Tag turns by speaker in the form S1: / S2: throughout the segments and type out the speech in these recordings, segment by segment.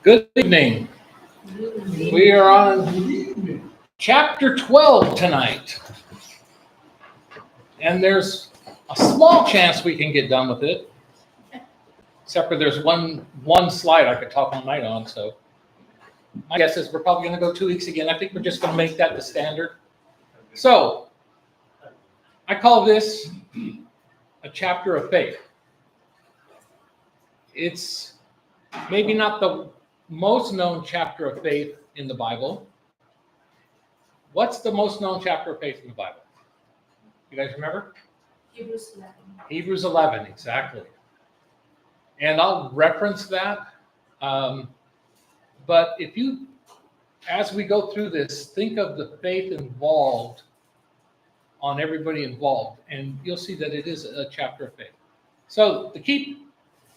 S1: Good evening. We are on chapter 12 tonight. And there's a small chance we can get done with it. Except for there's one slide I could talk all night on. So my guess is we're probably going to go 2 weeks again. I think we're just going to make that the standard. So I call this a chapter of faith. It's maybe not the most known chapter of faith in the Bible. What's the most known chapter of faith in the Bible? You guys remember?
S2: Hebrews 11.
S1: Hebrews 11, exactly. And I'll reference that. But if you, as we go through this, think of the faith involved on everybody involved, and you'll see that it is a chapter of faith. So the key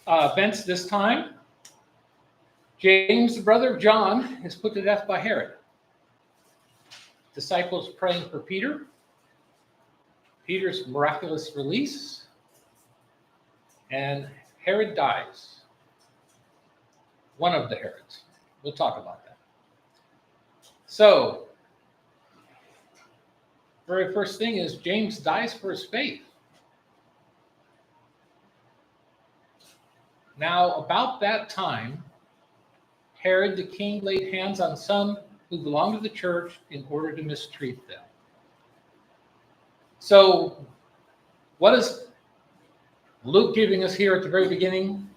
S1: events this time: James, the brother of John, is put to death by Herod. Disciples praying for Peter. Peter's miraculous release. And Herod dies. One of the Herods. We'll talk about that. So, very first thing is James dies for his faith. Now, about that time, Herod the king laid hands on some who belonged to the church in order to mistreat them. So, what is Luke giving us here at the very beginning?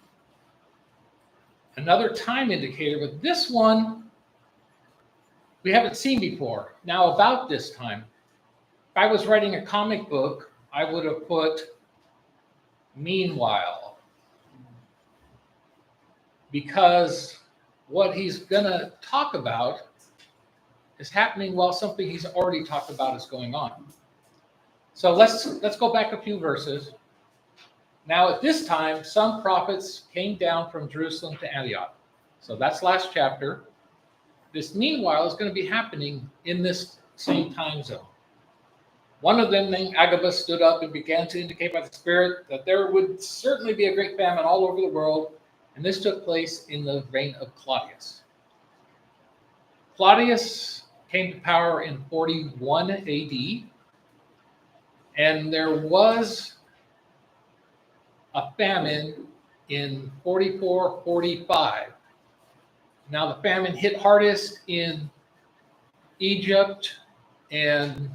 S1: Another time indicator, but this one we haven't seen before. Now, about this time, if I was writing a comic book, I would have put meanwhile, because what he's going to talk about is happening while something he's already talked about is going on. So let's go back a few verses. Now, at this time, some prophets came down from Jerusalem to Antioch. So that's last chapter. This meanwhile is going to be happening in this same time zone. One of them, named Agabus, stood up and began to indicate by the Spirit that there would certainly be a great famine all over the world. And this took place in the reign of Claudius. Claudius came to power in 41 AD, and there was a famine in 44-45. Now, the famine hit hardest in Egypt and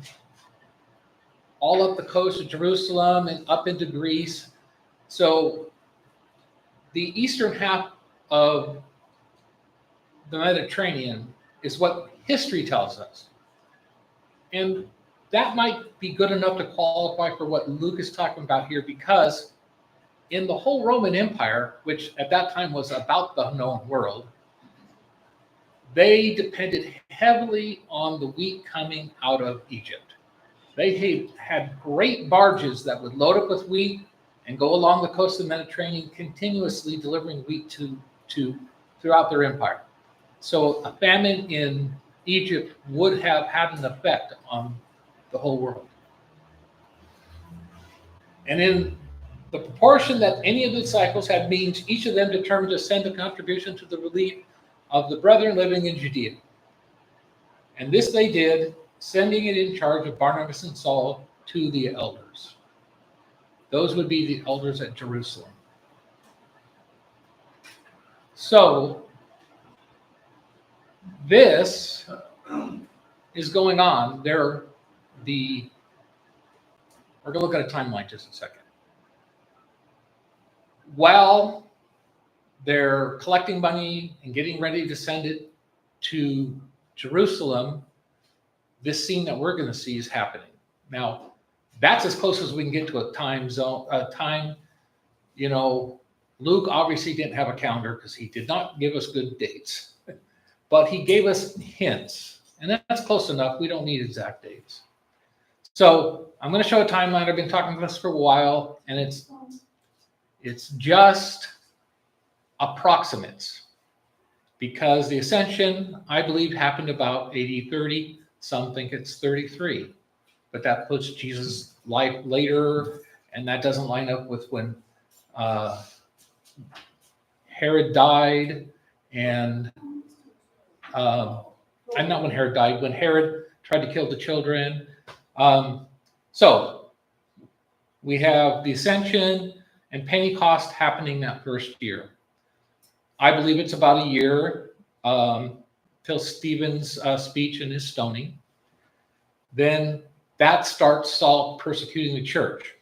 S1: all up the coast of Jerusalem and up into Greece. So the eastern half of the Mediterranean is what history tells us. And that might be good enough to qualify for what Luke is talking about here, because in the whole Roman Empire, which at that time was about the known world, they depended heavily on the wheat coming out of Egypt. They had great barges that would load up with wheat and go along the coast of the Mediterranean, continuously delivering wheat to throughout their empire. So a famine in Egypt would have had an effect on the whole world. And in the proportion that any of the disciples had means, each of them determined to send a contribution to the relief of the brethren living in Judea. And this they did, sending it in charge of Barnabas and Saul to the elders. Those would be the elders at Jerusalem. So, this is going on. We're going to look at a timeline just a second. While they're collecting money and getting ready to send it to Jerusalem, this scene that we're going to see is happening. Now, that's as close as we can get to a time zone, Luke obviously didn't have a calendar because he did not give us good dates, but he gave us hints, and that's close enough. We don't need exact dates. So I'm going to show a timeline. I've been talking about this for a while, and it's just approximates, because the ascension, I believe, happened about AD 30. Some think it's 33, but that puts Jesus' life later, and that doesn't line up with when Herod died, And I'm not when Herod died, when Herod tried to kill the children. So we have the Ascension and Pentecost happening that first year. I believe it's about a year till Stephen's speech and his stoning. Then that starts Saul persecuting the church.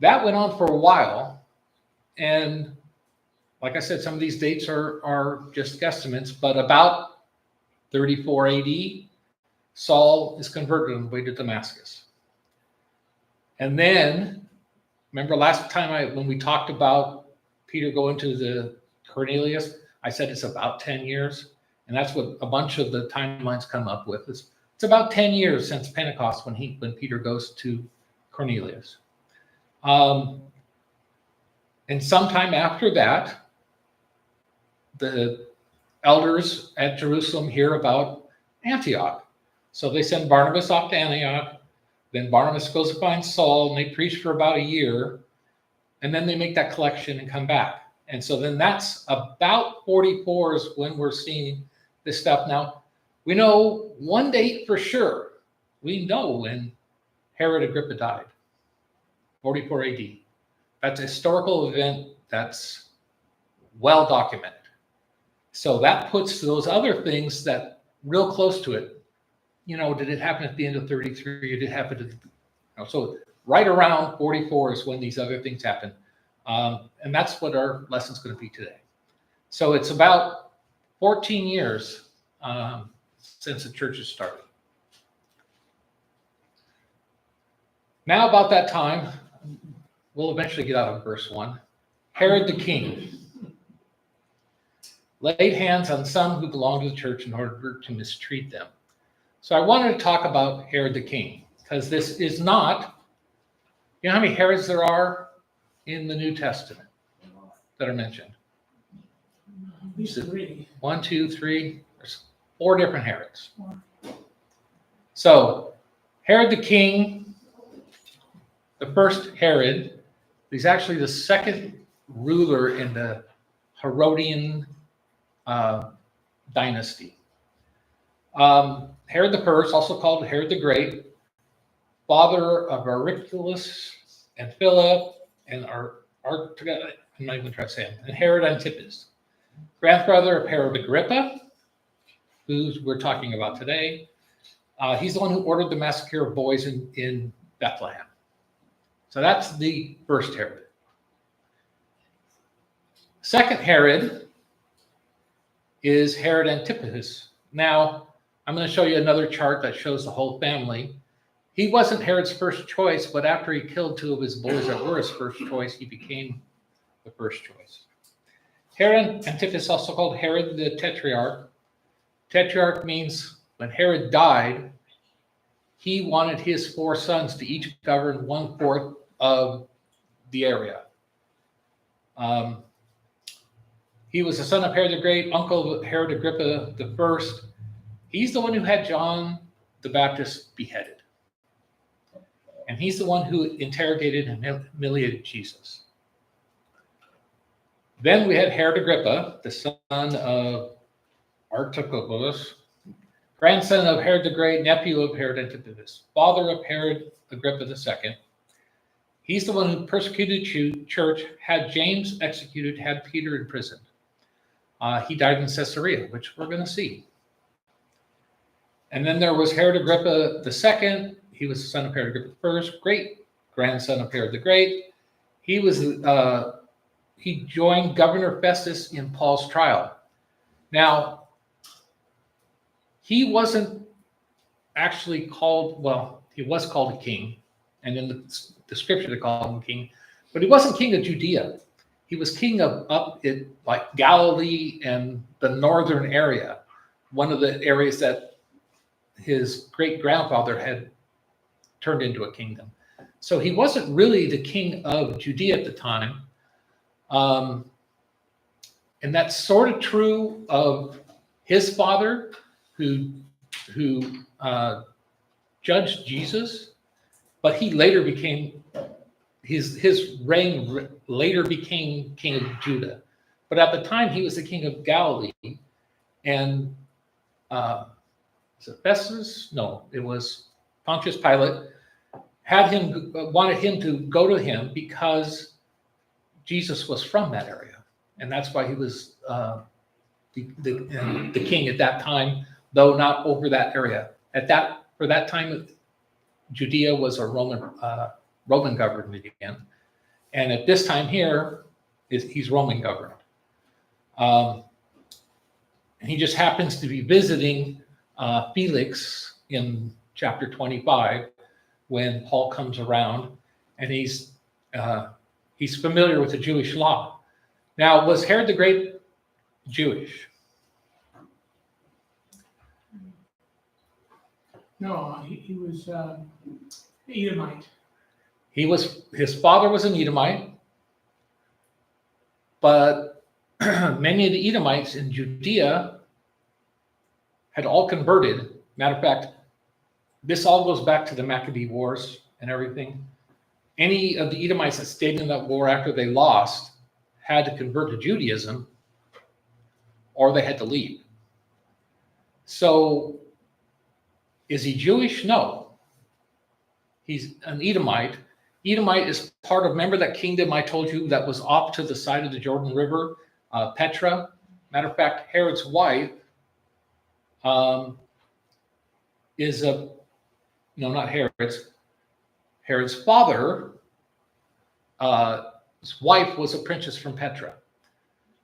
S1: That went on for a while. And like I said, some of these dates are just guesstimates, but about 34 AD, Saul is converted on the way to Damascus. And then, remember last time when we talked about Peter going to the Cornelius, I said it's about 10 years. And that's what a bunch of the timelines come up with. It's about 10 years since Pentecost when Peter goes to Cornelius. And sometime after that, the elders at Jerusalem hear about Antioch. So they send Barnabas off to Antioch. Then Barnabas goes to find Saul, and they preach for about a year. And then they make that collection and come back. And so then that's about 44 is when we're seeing this stuff. Now, we know one date for sure. We know when Herod Agrippa died, 44 AD. That's a historical event that's well documented. So that puts those other things that real close to it. You know, did it happen at the end of 33? Or did it happen so right around 44 is when these other things happen. And that's what our lesson's going to be today. So it's about 14 years since the church has started. Now about that time, we'll eventually get out of verse 1. Herod the king laid hands on some who belonged to the church in order to mistreat them. So I wanted to talk about Herod the king, because this is not, you know how many Herods there are in the New Testament that are mentioned?
S2: At least 3.
S1: 1, 2, 3. There's 4 different Herods. So Herod the king, the first Herod, he's actually the second ruler in the Herodian dynasty. Herod the First, also called Herod the Great, father of miraculous and Philip and I'm not even trying to say him, and Herod Antipas, grandfather of Herod Agrippa, who we're talking about today. He's the one who ordered the massacre of boys in Bethlehem. So that's the first Herod. Second Herod is Herod Antipas. Now, I'm going to show you another chart that shows the whole family. He wasn't Herod's first choice, but after he killed 2 of his boys that were his first choice, he became the first choice. Herod Antipas, also called Herod the Tetrarch. Tetrarch means when Herod died, he wanted his 4 sons to each govern 1/4 of the area. He was the son of Herod the Great, uncle of Herod Agrippa the First. He's the one who had John the Baptist beheaded. And he's the one who interrogated and humiliated Jesus. Then we had Herod Agrippa, the son of Archelaus, grandson of Herod the Great, nephew of Herod Antipas, father of Herod Agrippa II. He's the one who persecuted the church, had James executed, had Peter imprisoned. He died in Caesarea, which we're going to see. And then there was Herod Agrippa II. He was the son of Herod Agrippa I, great grandson of Herod the Great. He joined Governor Festus in Paul's trial. Now, he wasn't actually called, well, he was called a king, and in the scripture they call him king, but he wasn't king of Judea. He was king of up in like Galilee and the northern area, one of the areas that his great-grandfather had turned into a kingdom. So he wasn't really the king of Judea at the time. And that's sort of true of his father, who judged Jesus, but he later became, his reign later became king of Judah. but at the time he was the king of Galilee, and is it Festus? No, it was Pontius Pilate wanted him to go to him because Jesus was from that area, and that's why he was the king at that time, though not over that area. For that time, Judea was a Roman government again, and at this time here, he's Roman governed. And he just happens to be visiting Felix in chapter 25 when Paul comes around, and he's familiar with the Jewish law. Now, was Herod the Great Jewish?
S2: No, he was Edomite.
S1: His father was an Edomite, but many of the Edomites in Judea had all converted. Matter of fact, this all goes back to the Maccabee Wars and everything. Any of the Edomites that stayed in that war after they lost had to convert to Judaism, or they had to leave. So, is he Jewish? No. He's an Edomite. Edomite is part of, remember that kingdom I told you that was off to the side of the Jordan River, Petra? Matter of fact, Herod's wife is not Herod's father, his wife was a princess from Petra.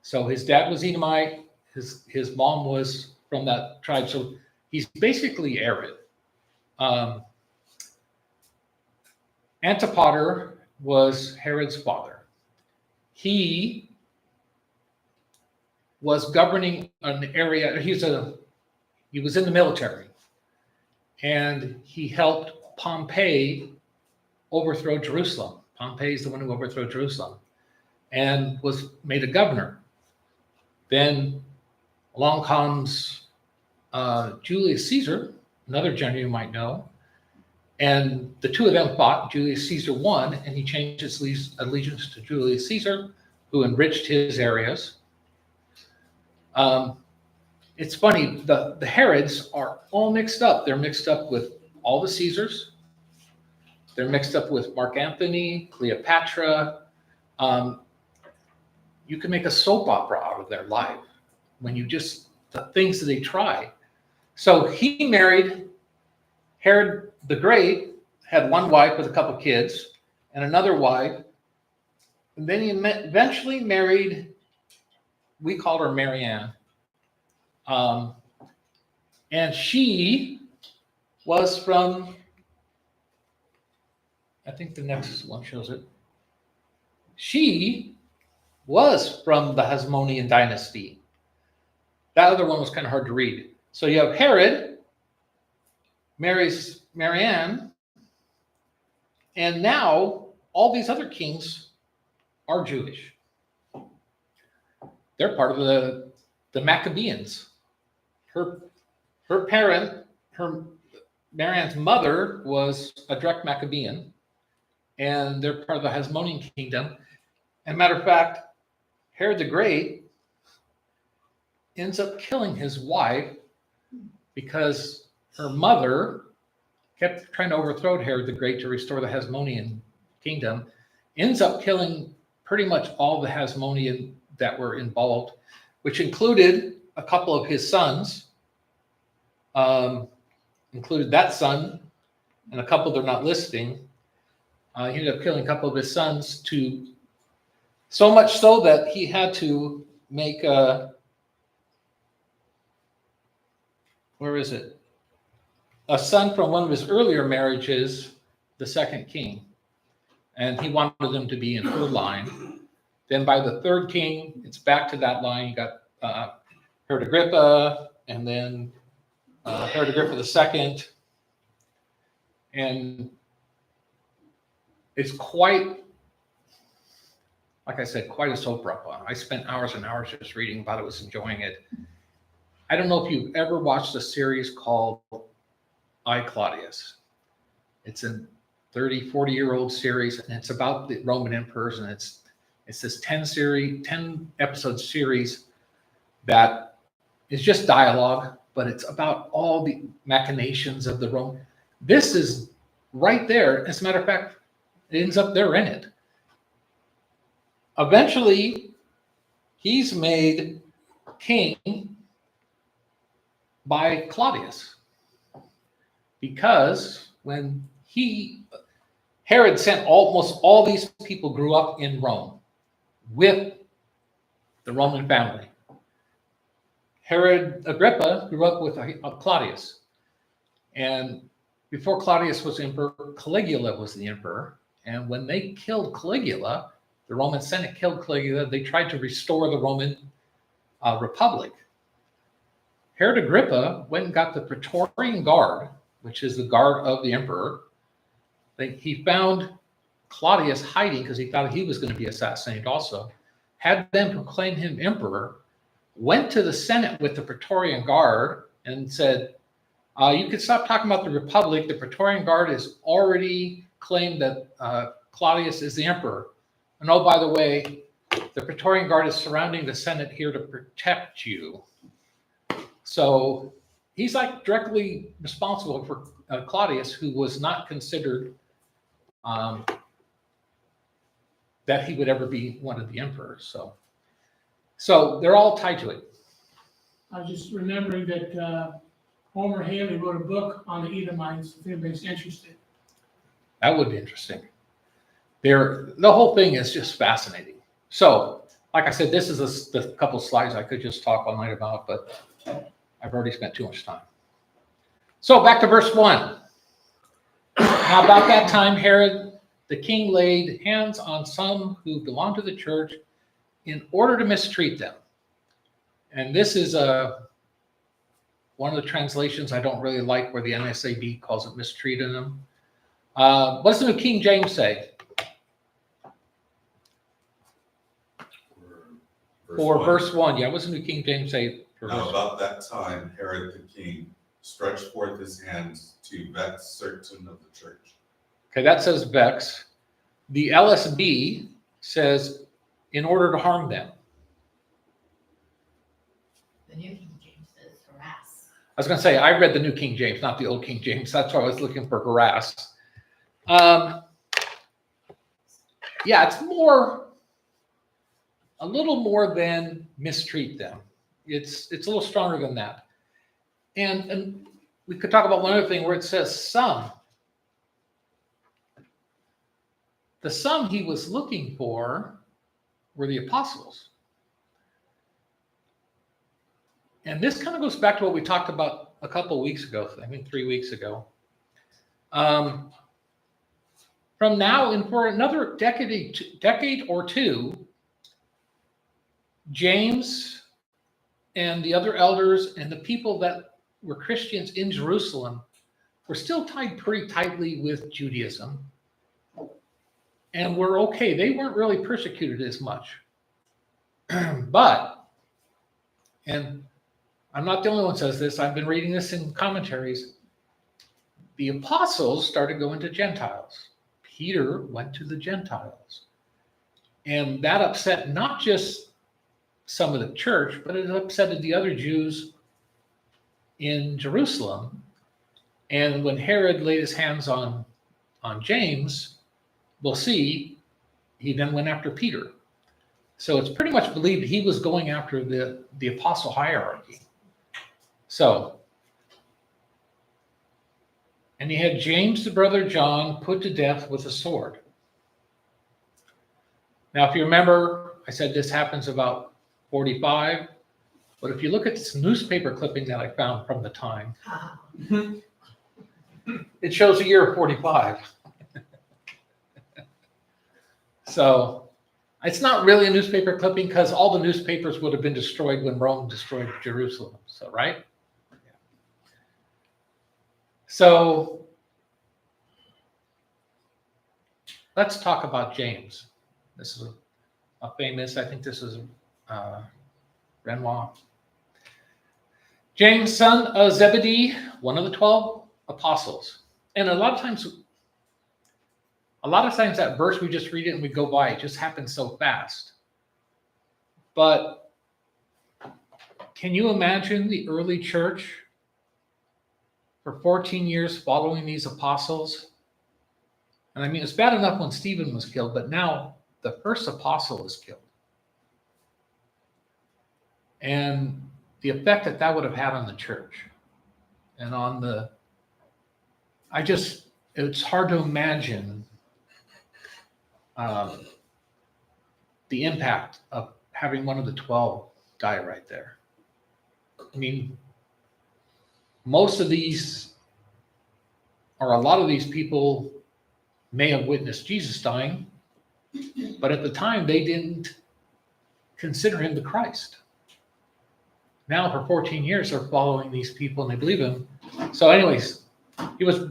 S1: So his dad was Edomite, his mom was from that tribe. So he's basically Arab. Antipater was Herod's father. He was governing an area. He was in the military, and he helped Pompey overthrow Jerusalem. Pompey is the one who overthrew Jerusalem and was made a governor. Then along comes Julius Caesar, another general you might know, and the two of them fought. Julius Caesar won, and he changed his allegiance to Julius Caesar, who enriched his areas. It's funny, the Herods are all mixed up. They're mixed up with all the Caesars. They're mixed up with Mark Antony, Cleopatra. You can make a soap opera out of their life when the things that they try. So he married Herod the Great, had one wife with a couple kids, and another wife. And then he eventually married, we called her Marianne. And she was from, I think the next one shows it. She was from the Hasmonean dynasty. That other one was kind of hard to read. So you have Herod marries Marianne, and now all these other kings are Jewish. They're part of the Maccabeans. Her parent, Marianne's mother, was a direct Maccabean, and they're part of the Hasmonean kingdom. And matter of fact, Herod the Great ends up killing his wife because her mother kept trying to overthrow Herod the Great to restore the Hasmonean kingdom, ends up killing pretty much all the Hasmonean that were involved, which included a couple of his sons, included that son and a couple they're not listing. He ended up killing a couple of his sons, so much so that he had to make a son from one of his earlier marriages, the second king. And he wanted them to be in her line. Then by the third king, it's back to that line. You got Herod Agrippa, and then Herod Agrippa II. And it's quite, like I said, quite a soap opera. I spent hours and hours just reading about it, was enjoying it. I don't know if you've ever watched a series called I, Claudius. It's a 30, 40-year-old series, and it's about the Roman emperors, and It's this 10 episode series that is just dialogue, but it's about all the machinations of the Rome. This is right there. As a matter of fact, it ends up there in it. Eventually, he's made king by Claudius, because when Herod sent almost all these people grew up in Rome with the Roman family. Herod Agrippa grew up with Claudius. And before Claudius was emperor, Caligula was the emperor. And when they killed Caligula, the Roman Senate killed Caligula, they tried to restore the Roman Republic. Herod Agrippa went and got the Praetorian Guard, which is the guard of the emperor. He found Claudius hiding because he thought he was going to be assassinated also, had them proclaim him emperor, went to the Senate with the Praetorian Guard and said, you can stop talking about the Republic. The Praetorian Guard has already claimed that Claudius is the emperor. And oh, by the way, the Praetorian Guard is surrounding the Senate here to protect you. So he's like directly responsible for Claudius, who was not considered that he would ever be one of the emperors. So they're all tied to it.
S2: I was just remembering that Homer Haley wrote a book on the Edomites, if anybody's interested.
S1: That would be interesting. The whole thing is just fascinating. So, like I said, this is the couple slides I could just talk all night about, but I've already spent too much time. So back to verse 1. Now about that time, Herod the king laid hands on some who belonged to the church in order to mistreat them. And this is one of the translations I don't really like, where the NSAB calls it mistreating them. What does the New King James say? For verse 1. Yeah, what does the New King James say?
S3: Now about that time, Herod the king stretched forth his hands to vex certain of the church.
S1: Okay, that says vex. The LSB says in order to harm them.
S4: The New King James says harass.
S1: I was going to say, I read the New King James, not the Old King James. That's why I was looking for harass. Yeah, it's a little more than mistreat them. It's a little stronger than that. And we could talk about one other thing where it says some. The some he was looking for were the apostles. And this kind of goes back to what we talked about a couple of weeks ago, I think 3 weeks ago. From now and for another decade or two, James and the other elders and the people that were Christians in Jerusalem were still tied pretty tightly with Judaism. And were okay. They weren't really persecuted as much. But, and I'm not the only one who says this, I've been reading this in commentaries, the apostles started going to Gentiles. Peter went to the Gentiles. And that upset not just some of the church, but it upset the other Jews in Jerusalem. And when Herod laid his hands on James, we'll see, he then went after Peter. So it's pretty much believed he was going after the apostle hierarchy. So, and he had James, the brother of John, put to death with a sword. Now, if you remember, I said this happens about 45. But if you look at this newspaper clipping that I found from the time, it shows the year of 45. So it's not really a newspaper clipping because all the newspapers would have been destroyed when Rome destroyed Jerusalem. So, right? Yeah. So let's talk about James. This is a famous, I think this is Renoir. James, son of Zebedee, one of the 12 apostles. And a lot of times A lot of times that verse, we just read it and we go by. It just happens so fast. But can you imagine the early church for 14 years following these apostles? And I mean, it's bad enough when Stephen was killed, but now the first apostle is killed. And the effect that that would have had on the church and on the, it's hard to imagine the impact of having one of the 12 die right there. I mean, most of these, or a lot of these people may have witnessed Jesus dying, but at the time they didn't consider him the Christ. Now for 14 years they're following these people and they believe him. So anyways, he was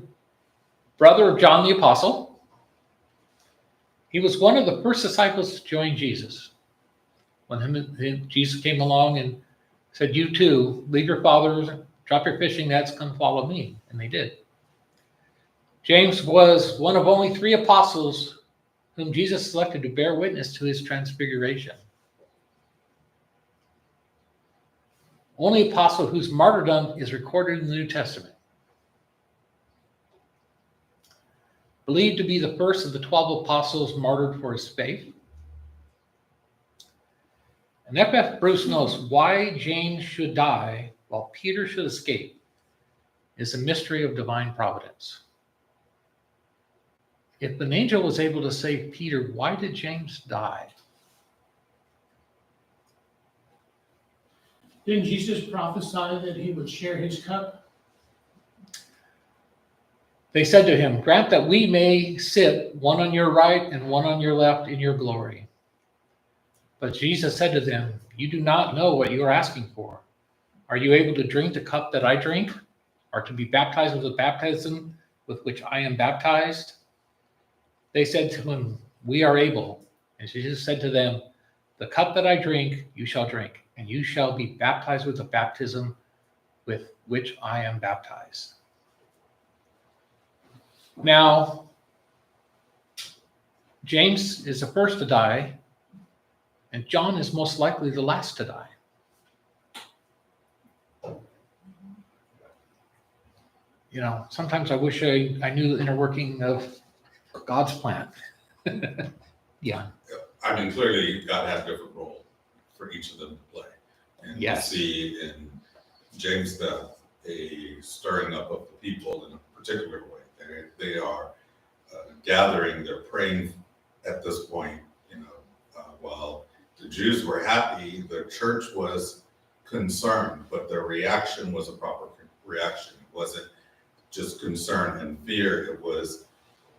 S1: brother of John the Apostle. He was one of the first disciples to join Jesus. When Jesus came along and said, you too, leave your fathers, drop your fishing nets, come follow me. And they did. James was one of only 3 apostles whom Jesus selected to bear witness to his transfiguration. Only apostle whose martyrdom is recorded in the New Testament. Believed to be the first of the 12 apostles martyred for his faith. And F.F. Bruce knows why James should die while Peter should escape is a mystery of divine providence. If an angel was able to save Peter, why did James die?
S2: Didn't Jesus prophesy that he would share his cup?
S1: They said to him, grant that we may sit one on your right and one on your left in your glory. But Jesus said to them, you do not know what you are asking for. Are you able to drink the cup that I drink, or to be baptized with the baptism with which I am baptized? They said to him, we are able. And Jesus said to them, the cup that I drink, you shall drink, and you shall be baptized with the baptism with which I am baptized. Now, James is the first to die, and John is most likely the last to die. You know, sometimes I wish I knew the inner working of God's plan. Yeah.
S3: I mean, clearly God had a different role for each of them to play. And
S1: Yes.
S3: you see in James' death a stirring up of the people in a particular way. They are gathering, they're praying at this point, while the Jews were happy, the church was concerned, but their reaction was a proper reaction. It wasn't just concern and fear, it was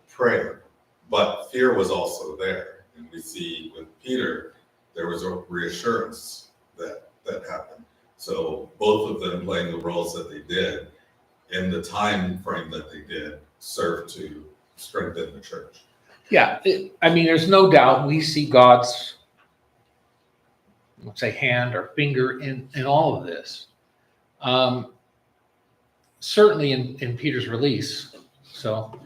S3: prayer. But fear was also there. And we see with Peter, there was a reassurance that happened. So both of them playing the roles that they did in the time frame that they did served to strengthen the church.
S1: Yeah, I mean, there's no doubt we see God's, let's say, hand or finger in all of this. Certainly in Peter's release. So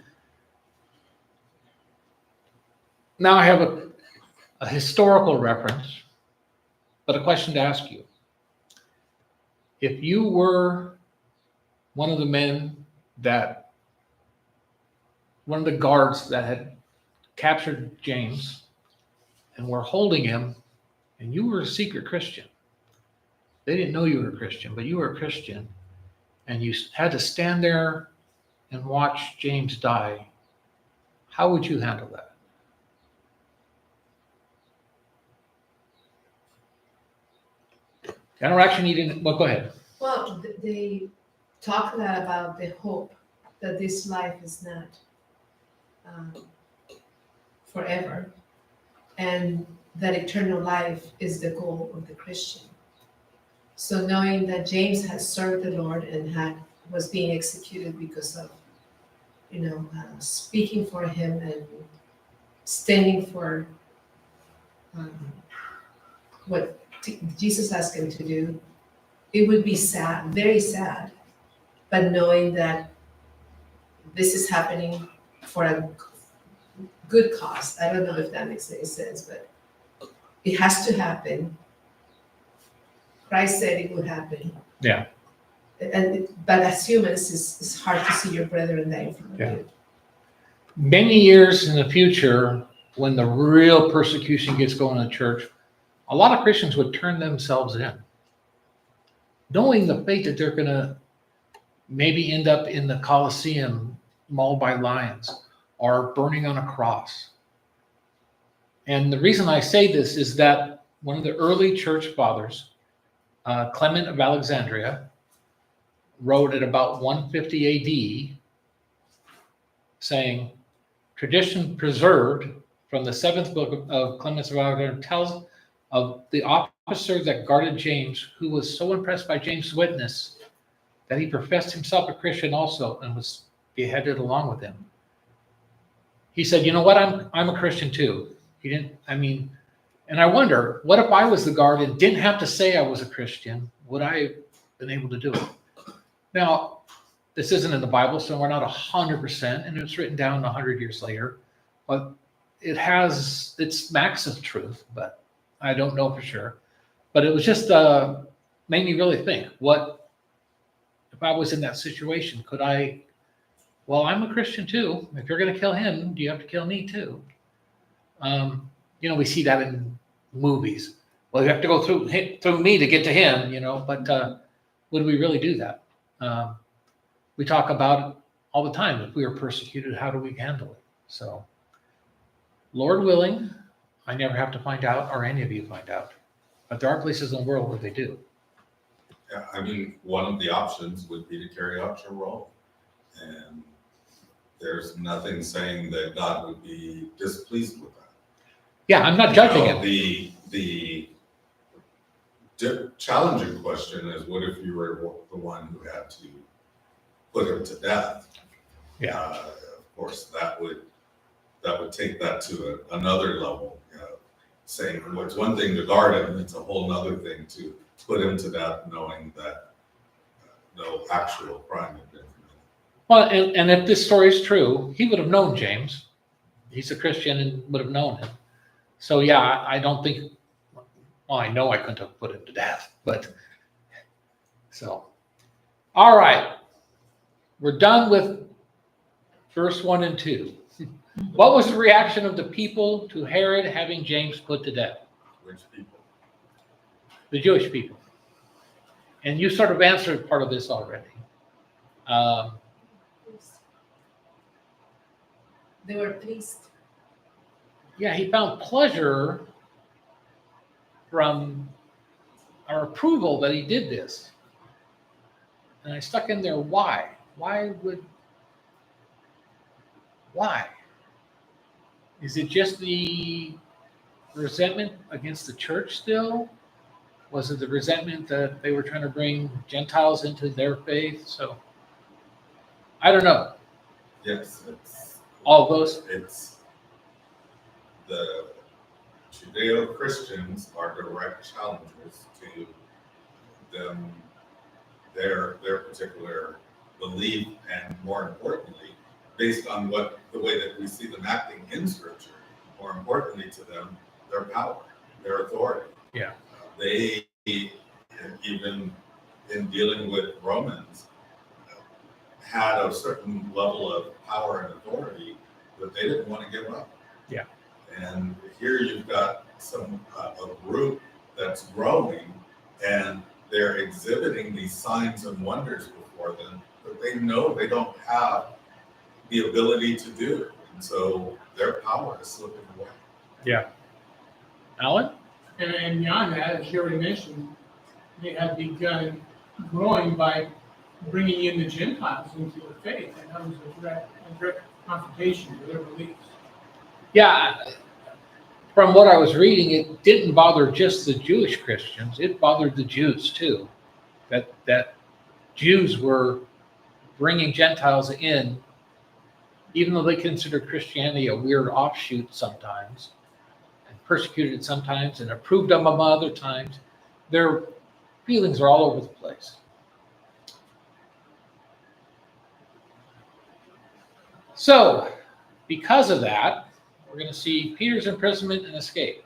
S1: now I have a historical reference, but a question to ask you. If you were one of the guards that had captured James and were holding him, and you were a secret Christian. They didn't know you were a Christian, but you were a Christian, and you had to stand there and watch James die. How would you handle that? I don't actually need well, go ahead.
S5: Well, they talk about the hope that this life is not forever, and that eternal life is the goal of the Christian. So knowing that James had served the Lord and was being executed because of, speaking for him and standing for what Jesus asked him to do, it would be sad, very sad. But knowing that this is happening for good cause. I don't know if that makes any sense, but it has to happen. Christ said it would happen.
S1: Yeah.
S5: But as humans, it's hard to see your brethren die in front of
S1: Yeah.
S5: you.
S1: Many years in the future, when the real persecution gets going in the church, a lot of Christians would turn themselves in, knowing the fate that they're going to maybe end up in the Colosseum mauled by lions or burning on a cross. And the reason I say this is that one of the early church fathers, Clement of Alexandria, wrote at about 150 AD, saying, tradition preserved from the 7th book of Clement of Alexandria tells of the officer that guarded James, who was so impressed by James' witness that he professed himself a Christian also and was beheaded along with him. He said, you know what, I'm a Christian too. He didn't, and I wonder, what if I was the guard and didn't have to say I was a Christian? Would I have been able to do it? Now, this isn't in the Bible, so we're not 100%, and it's written down 100 years later, but it smacks of truth, but I don't know for sure. But it was just made me really think, what if I was in that situation? Could I? Well, I'm a Christian too. If you're going to kill him, do you have to kill me too? We see that in movies. Well, you have to go through me to get to him, but would we really do that? We talk about it all the time. If we are persecuted, how do we handle it? So, Lord willing, I never have to find out, or any of you find out. But there are places in the world where they do.
S3: Yeah, one of the options would be to carry out your role. And there's nothing saying that God would be displeased with that.
S1: Yeah, I'm not judging it.
S3: The challenging question is, what if you were the one who had to put him to death?
S1: Yeah.
S3: Of course, that would take that to another level. Saying, well, it's one thing to guard him, it's a whole other thing to put him to death, knowing that no actual crime had been committed.
S1: Well, and if this story is true, he would have known James. He's a Christian and would have known him. So yeah, I don't think. Well, I know I couldn't have put him to death, but so. All right, we're done with verse 1 and 2. What was the reaction of the people to Herod having James put to death?
S3: Which people?
S1: The Jewish people. And you sort of answered part of this already.
S5: They were pleased.
S1: Yeah, he found pleasure from our approval that he did this. And I stuck in there, why? Why? Is it just the resentment against the church still? Was it the resentment that they were trying to bring Gentiles into their faith? So, I don't know.
S3: Yes, it's
S1: all those.
S3: It's the Judeo-Christians are direct challengers to them, their particular belief, and more importantly, based on the way that we see them acting in Scripture, more importantly to them, their power, their authority.
S1: Yeah.
S3: They, even in dealing with Romans, had a certain level of power and authority that they didn't want to give up.
S1: Yeah.
S3: And here you've got a group that's growing, and they're exhibiting these signs and wonders before them, but they know they don't have the ability to do it. And so their power is slipping away.
S1: Yeah. Alan?
S2: And beyond that, as you already mentioned, they have begun growing by bringing in the Gentiles into the faith, and that was a direct confrontation with their beliefs.
S1: Yeah. From what I was reading, it didn't bother just the Jewish Christians. It bothered the Jews too. That Jews were bringing Gentiles in, even though they considered Christianity a weird offshoot sometimes, and persecuted it sometimes, and approved them other times. Their feelings are all over the place. So, because of that, we're going to see Peter's imprisonment and escape.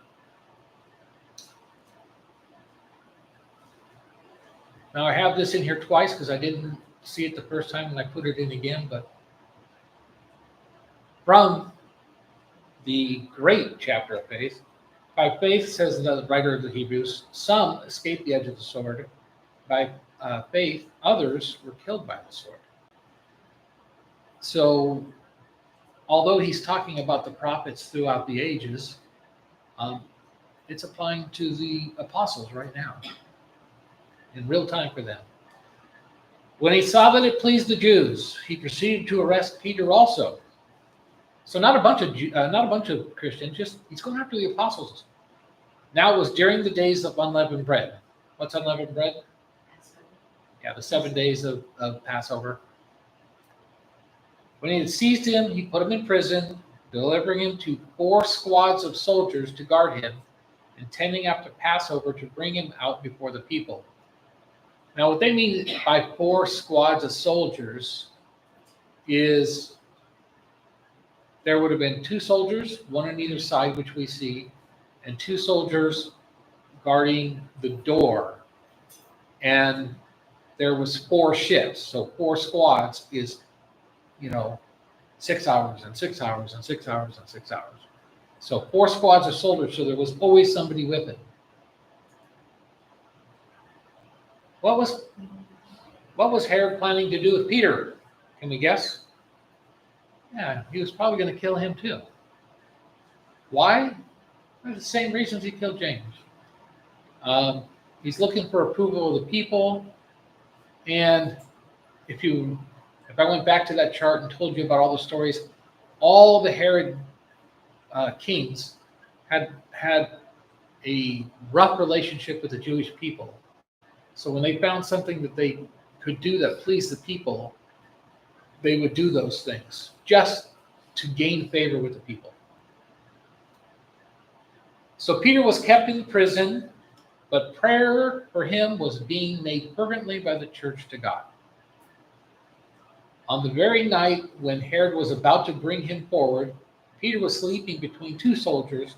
S1: Now, I have this in here twice because I didn't see it the first time and I put it in again, but from the great chapter of faith, by faith, says the writer of the Hebrews, some escaped the edge of the sword. By faith, others were killed by the sword. So, although he's talking about the prophets throughout the ages, it's applying to the apostles right now, in real time for them. When he saw that it pleased the Jews, he proceeded to arrest Peter also. So not a bunch of Christians, just he's going after the apostles. Now it was during the days of unleavened bread. What's unleavened bread? Yeah, the 7 days of Passover. When he had seized him, he put him in prison, delivering him to 4 squads of soldiers to guard him, intending after Passover to bring him out before the people. Now, what they mean by 4 squads of soldiers is there would have been 2 soldiers, one on either side, which we see, and 2 soldiers guarding the door. And there was 4 shifts, so 4 squads is, 6 hours and 6 hours and 6 hours and 6 hours. So 4 squads of soldiers, so there was always somebody with it. What was Herod planning to do with Peter? Can we guess? Yeah, he was probably going to kill him too. Why? For the same reasons he killed James. He's looking for approval of the people. And if I went back to that chart and told you about all the stories, all the Herod kings had a rough relationship with the Jewish people. So when they found something that they could do that pleased the people, they would do those things just to gain favor with the people. So Peter was kept in prison, but prayer for him was being made fervently by the church to God. On the very night when Herod was about to bring him forward, Peter was sleeping between 2 soldiers,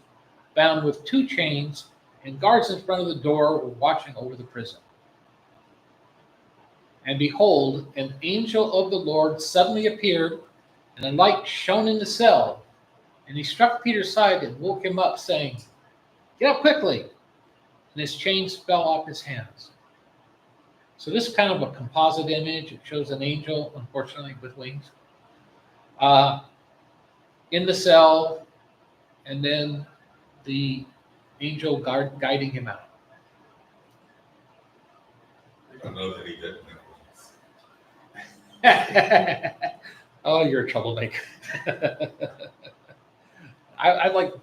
S1: bound with 2 chains, and guards in front of the door were watching over the prison. And behold, an angel of the Lord suddenly appeared, and a light shone in the cell. And he struck Peter's side and woke him up, saying, "Get up quickly." And his chains fell off his hands. So this is kind of a composite image. It shows an angel, unfortunately, with wings, in the cell, and then the angel guiding him out.
S3: I don't know that he didn't know.
S1: Oh, you're a troublemaker. I like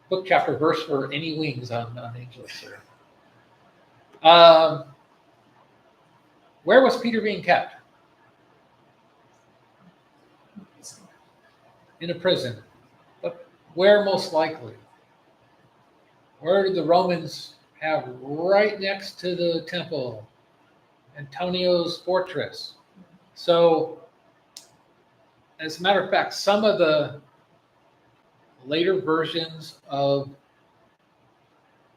S1: book, chapter, verse for any wings on angels, sir. Where was Peter being kept? In a prison. But where most likely? Where did the Romans have right next to the temple? Antonio's fortress. So, as a matter of fact, some of the later versions of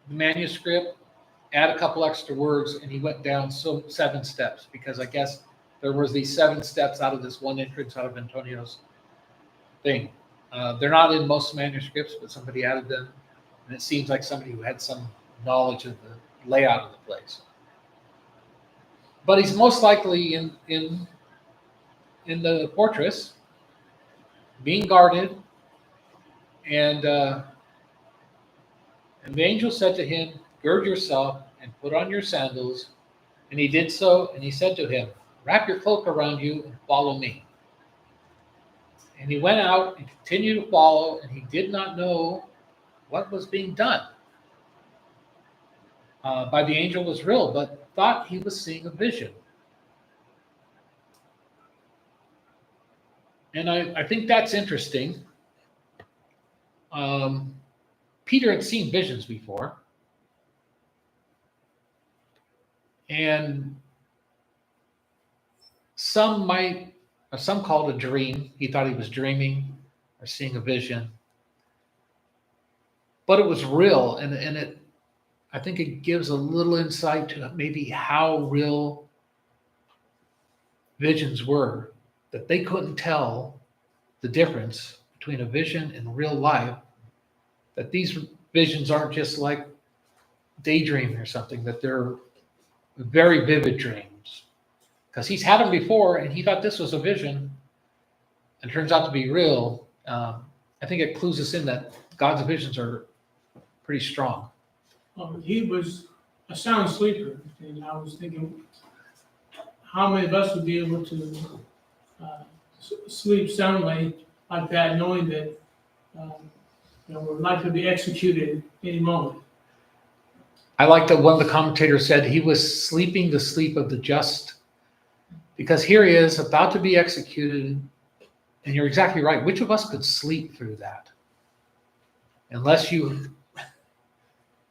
S1: the manuscript add a couple extra words, and he went down 7 steps, because I guess there was these 7 steps out of this one entrance out of Antonio's thing. They're not in most manuscripts, but somebody added them, and it seems like somebody who had some knowledge of the layout of the place. But he's most likely in the fortress, being guarded, and the angel said to him, "Gird yourself and put on your sandals." And he did so, and he said to him, "Wrap your cloak around you and follow me." And he went out and continued to follow, and he did not know what was being done by the angel was real, but thought he was seeing a vision. And I think that's interesting. Peter had seen visions before. And some called a dream. He thought he was dreaming. or seeing a vision. But it was real, and it, I think it gives a little insight to maybe how real visions were, that they couldn't tell the difference between a vision and real life, that these visions aren't just like daydreaming or something, that they're very vivid dreams. Because he's had them before and he thought this was a vision and it turns out to be real. I think it clues us in that God's visions are pretty strong.
S2: He was a sound sleeper, and I was thinking, how many of us would be able to sleep soundly like that, knowing that we're likely to be executed any moment?
S1: I like that one of the commentators said he was sleeping the sleep of the just, because here he is about to be executed. And you're exactly right. Which of us could sleep through that? Unless you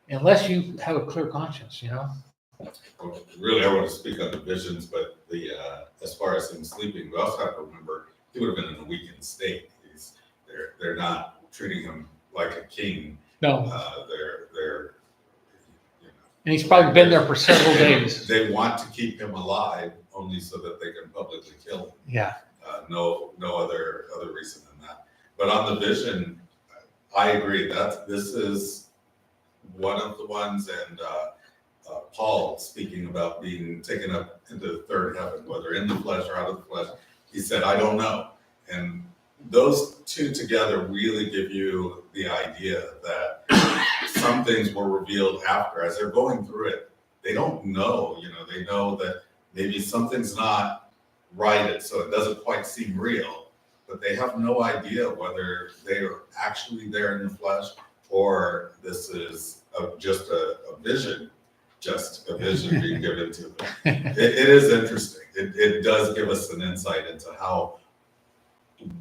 S1: have a clear conscience,
S3: Well, really, I want to speak on the visions, but as far as him sleeping, we also have to remember he would have been in a weakened state. They're not treating him like a king.
S1: No.
S3: They're
S1: And he's probably been there for several days.
S3: They want to keep him alive only so that they can publicly kill him.
S1: Yeah.
S3: No other reason than that. But on the vision, I agree that this is one of the ones, and Paul speaking about being taken up into the third heaven, whether in the flesh or out of the flesh, he said, I don't know. And those two together really give you the idea that some things were revealed after, as they're going through it. They don't know, they know that maybe something's not right, so it doesn't quite seem real, but they have no idea whether they are actually there in the flesh or this is just a vision being given to them. It is interesting. It does give us an insight into how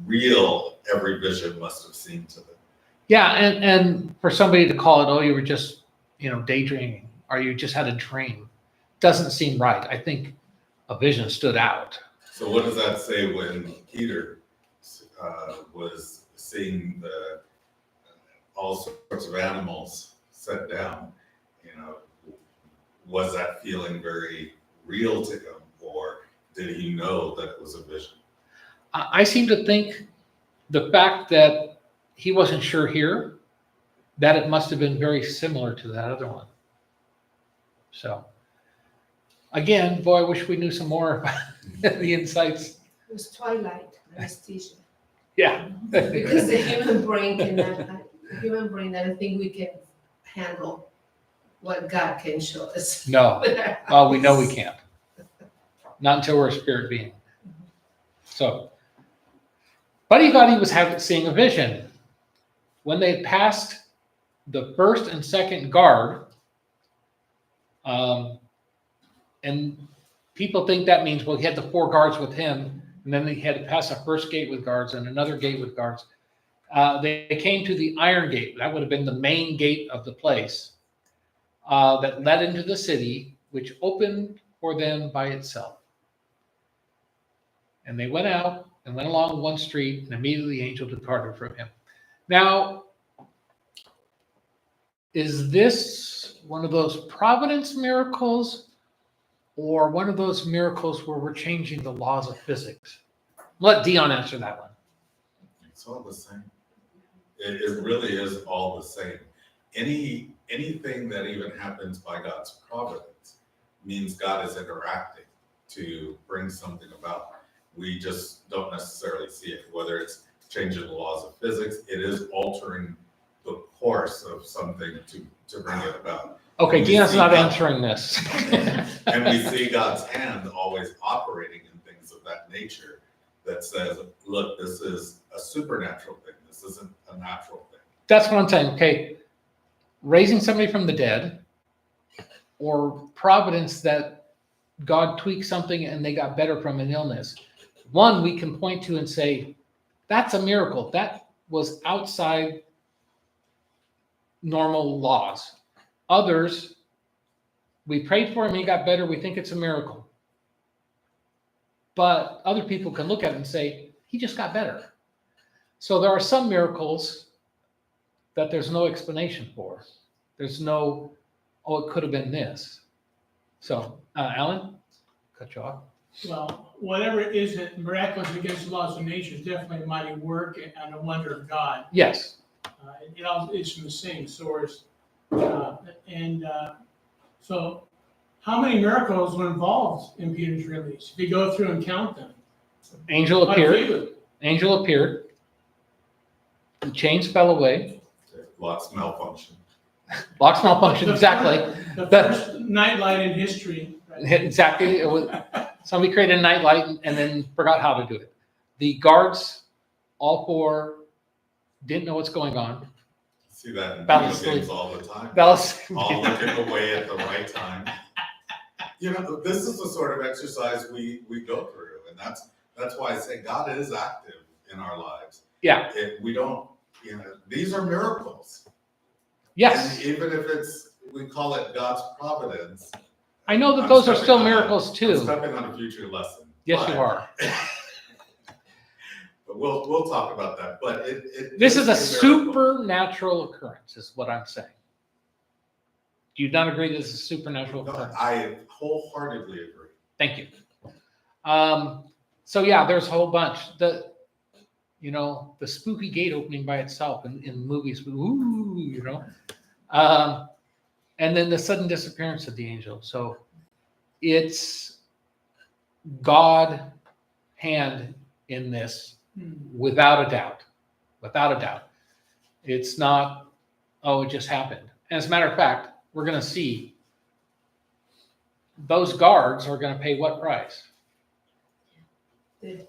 S3: real every vision must have seemed to them.
S1: Yeah, and for somebody to call it, oh, you were just, daydreaming, or you just had a dream, doesn't seem right. I think a vision stood out.
S3: So what does that say when Peter was seeing all sorts of animals set down? Was that feeling very real to him, or did he know that it was a vision?
S1: I seem to think the fact that he wasn't sure here, that it must have been very similar to that other one. So, again, boy, I wish we knew some more about the insights.
S5: It was twilight, anesthesia.
S1: Yeah.
S5: Because the human brain cannot, I don't think we can handle what God can show us.
S1: No. Well, we know we can't. Not until we're a spirit being. So, but he thought he was seeing a vision. When they passed the first and second guard, and people think that means, well, he had the 4 guards with him, and then he had to pass a first gate with guards and another gate with guards. They came to the iron gate. That would have been the main gate of the place that led into the city, which opened for them by itself. And they went out and went along one street, and immediately the angel departed from him. Now, is this one of those providence miracles or one of those miracles where we're changing the laws of physics? Let Dion answer that one.
S3: It's all the same. It really is all the same. Anything that even happens by God's providence means God is interacting to bring something about. We just don't necessarily see it, whether it's changing the laws of physics, it is altering the course of something to bring it about.
S1: Okay, Dion's not answering this.
S3: And we see God's hand always operating in things of that nature that says, look, this is a supernatural thing. This isn't a natural thing.
S1: That's what I'm saying. Okay, raising somebody from the dead, or providence that God tweaked something and they got better from an illness. One we can point to and say, that's a miracle. That was outside normal laws. Others, we prayed for him, he got better, we think it's a miracle. But other people can look at it and say, he just got better. So there are some miracles that there's no explanation for. There's no, oh, it could have been this. So, Alan, cut you off.
S2: Well, whatever isn't miraculous against the laws of nature is definitely a mighty work and a wonder of God.
S1: Yes.
S2: It all is from the same source. So how many miracles were involved in Peter's release? If you go through and count them.
S1: Angel
S2: Quite a
S1: appeared.
S2: few.
S1: Angel appeared. The chains fell away.
S3: Lots malfunction.
S1: Locks malfunctioned, exactly.
S2: The first nightlight in history. Right?
S1: Exactly. It was, somebody created a nightlight and then forgot how to do it. The guards, all four, didn't know what's going on.
S3: See that in
S1: Balance
S3: video games
S1: sleep.
S3: all the time.
S1: Balance-
S3: All looking away at the right time. You know, this is the sort of exercise we go through, and that's why I say God is active in our lives.
S1: Yeah.
S3: We don't, you know, these are miracles.
S1: Yes.
S3: And even if we call it God's providence.
S1: I know that
S3: I'm
S1: those are
S3: stepping
S1: still
S3: on
S1: miracles
S3: I'm
S1: too.
S3: stepping on a future lesson.
S1: Yes,
S3: But-
S1: you are.
S3: But we'll talk about that. But
S1: This is a
S3: miracle.
S1: supernatural occurrence, is what I'm saying. Do you not agree this is a supernatural
S3: No,
S1: occurrence?
S3: I wholeheartedly agree.
S1: Thank you. So yeah, there's a whole bunch. The spooky gate opening by itself in movies, ooh, and then the sudden disappearance of the angel. So it's God hand in this without a doubt. Without a doubt. It's not, oh, it just happened. And as a matter of fact, we're going to see those guards are going to pay what price?
S5: Death.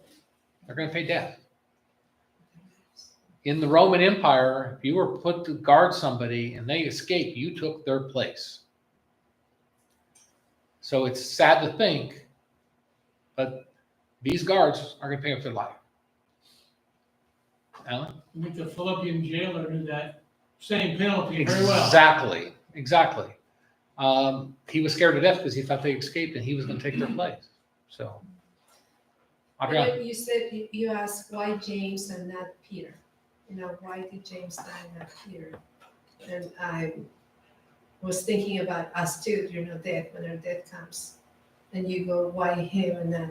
S1: They're going to pay death. In the Roman Empire, if you were put to guard somebody and they escaped, you took their place. So it's sad to think, but these guards are going to pay with their life. Alan?
S2: I think the Philippian jailer knew that same penalty very well.
S1: Exactly. He was scared to death because he thought they escaped and he was going to take their place. So, Adriana,
S5: You said, you asked why James and not Peter? Why did James die and not Peter? And I was thinking about us too, death, when our death comes. And you go, why him and not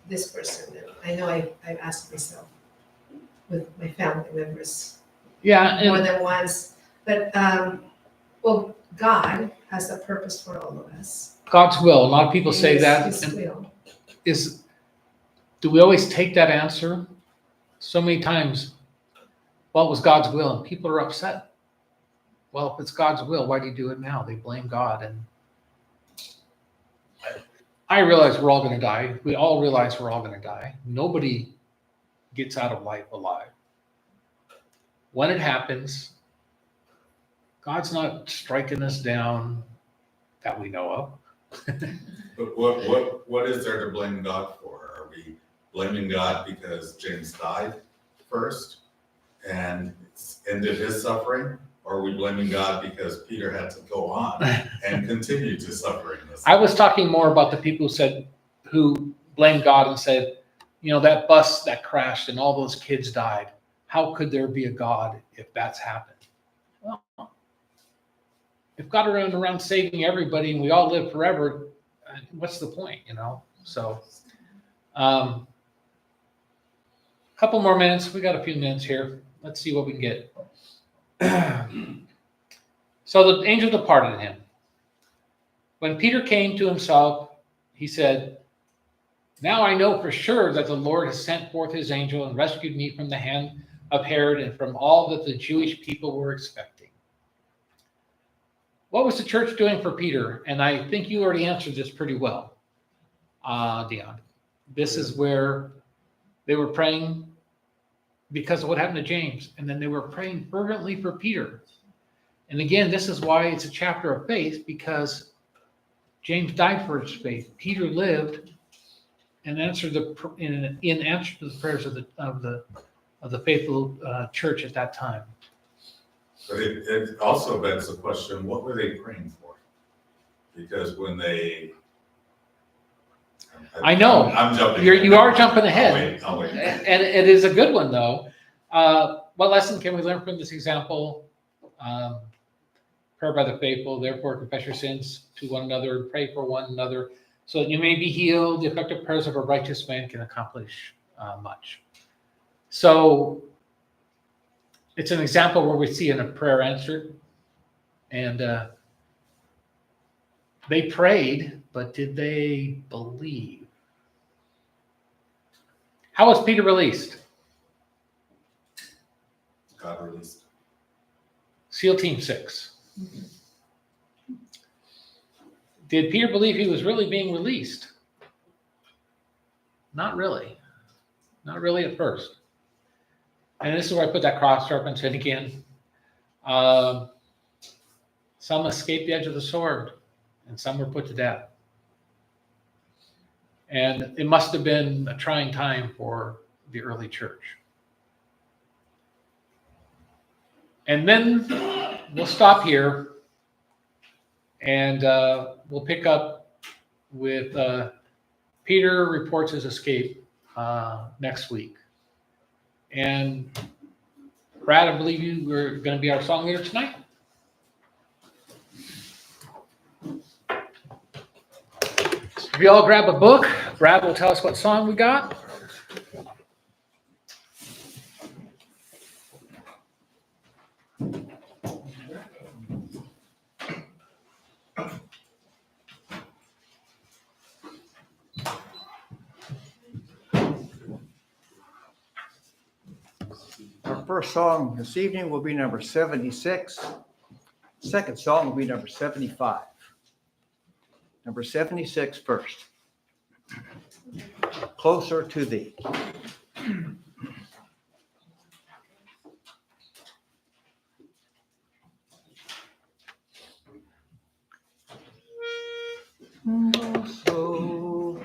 S5: this person? And I know I've asked myself with my family members
S1: yeah,
S5: more
S1: and
S5: than once. But, God has a purpose for all of us.
S1: God's will. A lot of people say
S5: His-
S1: that.
S5: His
S1: and
S5: will.
S1: do we always take that answer? So many times, well, it was God's will, and people are upset. Well, if it's God's will, why do you do it now? They blame God. And I realize we're all going to die. We all realize we're all going to die. Nobody gets out of life alive. When it happens, God's not striking us down that we know of.
S3: But what is there to blame God for? Are we blaming God because James died first and ended his suffering? Or are we blaming God because Peter had to go on and continue to suffer in this?
S1: I was talking more about the people who blamed God and said, that bus that crashed and all those kids died. How could there be a God if that's happened? Well, if God ran around saving everybody and we all live forever, what's the point, So, couple more minutes. We got a few minutes here. Let's see what we can get. So the angel departed him. When Peter came to himself, he said, "Now I know for sure that the Lord has sent forth his angel and rescued me from the hand of Herod and from all that the Jewish people were expecting." What was the church doing for Peter? And I think you already answered this pretty well, Dion. This is where they were praying because of what happened to James. And then they were praying fervently for Peter. And again, this is why it's a chapter of faith, because James died for his faith. Peter lived and answered in answer to the prayers of the faithful church at that time.
S3: But it also begs the question, what were they praying for? Because when they...
S1: I know.
S3: I'm jumping.
S1: You are jumping ahead.
S3: I'll wait.
S1: And it is a good one, though. What lesson can we learn from this example? Prayer by the faithful, therefore confess your sins to one another and pray for one another so that you may be healed. The effective prayers of a righteous man can accomplish much. So it's an example where we see a prayer answered. And they prayed, but did they believe? How was Peter released?
S3: God released.
S1: SEAL Team 6. Did Peter believe he was really being released? Not really. Not really at first. And this is where I put that cross reference in again. Some escaped the edge of the sword, and some were put to death. And it must have been a trying time for the early church. And then we'll stop here, and we'll pick up with Peter reports his escape next week. And Brad, I believe you were going to be our song leader tonight. If you all grab a book, Brad will tell us what song we got.
S6: Our first song this evening will be number 76. Second song will be number 75. Number 76 first. Closer to Thee. So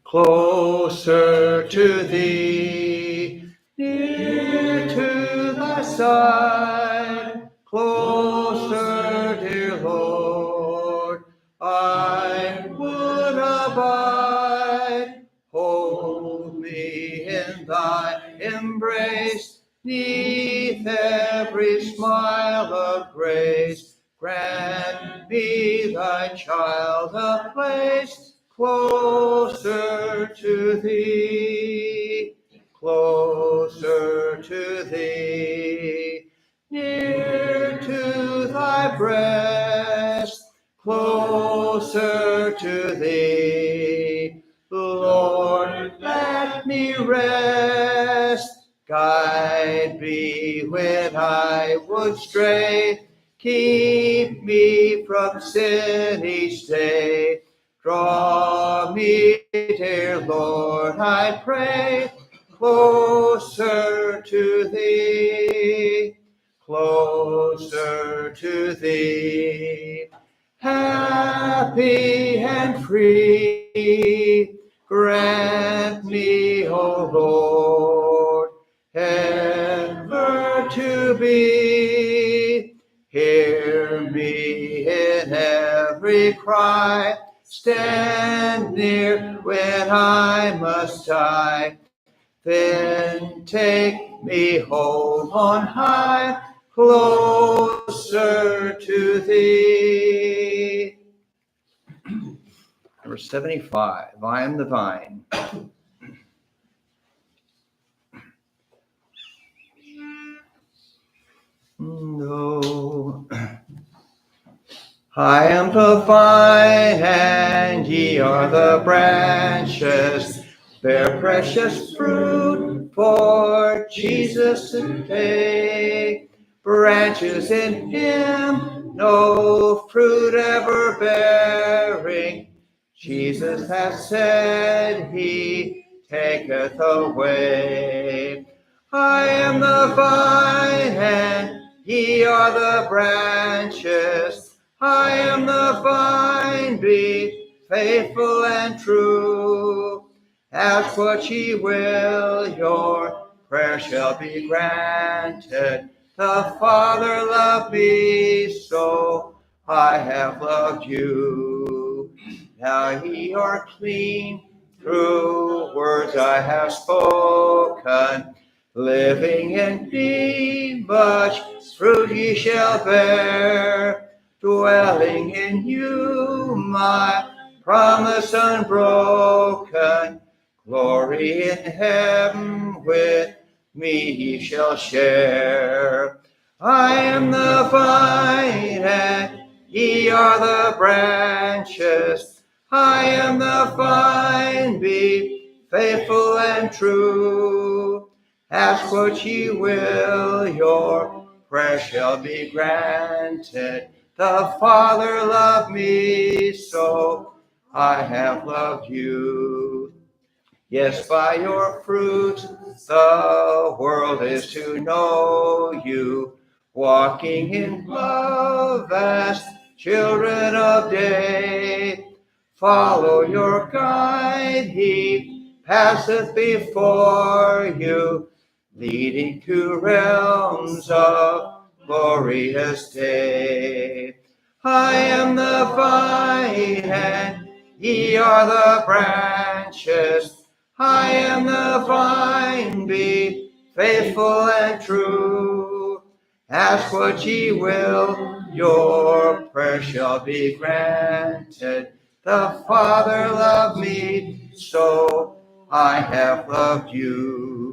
S6: closer to Thee, near to Thy side, closer, dear Lord, I would abide. Hold me in Thy embrace, 'neath every smile of grace. Grant me, Thy child, a place closer to Thee, closer to Thee, near to Thy breast, closer to Thee. Lord, let me rest. Guide me when I would stray. Keep me from sin each day. Draw me, dear Lord, I pray, closer to Thee, closer to Thee. Happy and free, grant me, O Lord, ever to be. Hear me in every cry. Stand near when I must die. Then take me home on high, closer to Thee. Number 75, I am the vine. No. I am the vine, and ye are the branches. Bear precious fruit for Jesus today. Branches in Him, no fruit ever bearing. Jesus hath said, He taketh away. I am the vine, and ye are the branches. I am the vine, be faithful and true. Ask what ye will, your prayer shall be granted. The Father loved me, so I have loved you. Now ye are clean through words I have spoken. living in me, much fruit ye shall bear, dwelling in you, my promise unbroken, glory in heaven with me ye shall share. I am the vine and ye are the branches. I am the vine, be faithful and true. Ask what ye will, your prayer shall be granted. The Father loved me, so I have loved you. Yes, by your fruit the world is to know you, walking in love as children of day. Follow your guide, he passeth before you, leading to realms of glorious day. I am the vine and ye are the branches. I am the vine, be faithful and true. Ask what ye will, your prayer shall be granted. The Father loved me, so I have loved you.